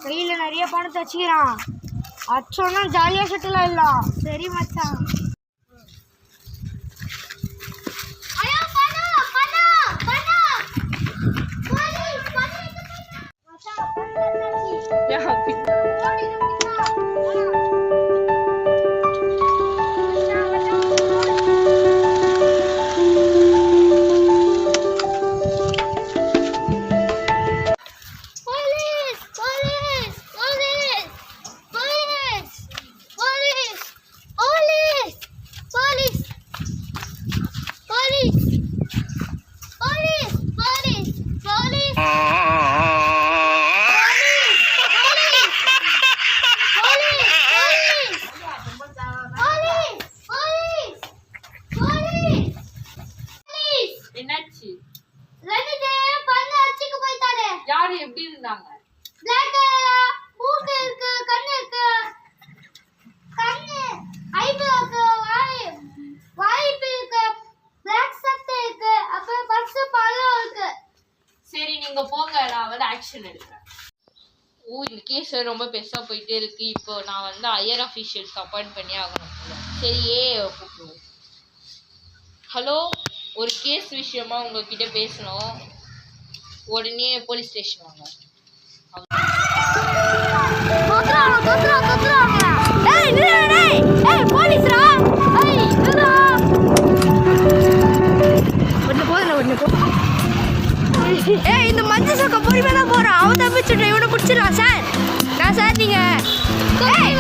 கையில நிறைய பணத்தை வச்சுக்கிறான். அச்சோன்னா ஜாலியா செட்டில் ஆயிடலாம். சரி மச்சான். என்னாச்சு? யாரு எப்படி இருந்தாங்க? சரி நீங்க போங்க, நான் வந்து ஆக்ஷன் எடுக்கிறேன். இந்த கேஸ் ரொம்ப பெருசா போயிட்டே இருக்கு. இப்போ நான் வந்து ஹையர் அஃபீஷியல்ஸ் அப்பாயிண்ட் பண்ணி ஆகணும். சரி கூப்பிடுவோம். ஹலோ, ஒரு கேஸ் விஷயமா உங்ககிட்ட பேசணும். உடனே போலீஸ் ஸ்டேஷன் வாங்க. இந்த மஞ்சள் சொக்க பொறுமையா தான் போறான். அவன் தப்பிச்சுட்டு இவனை பிடிச்சிடலாம் சார். நான் சார் நீங்க ஏய்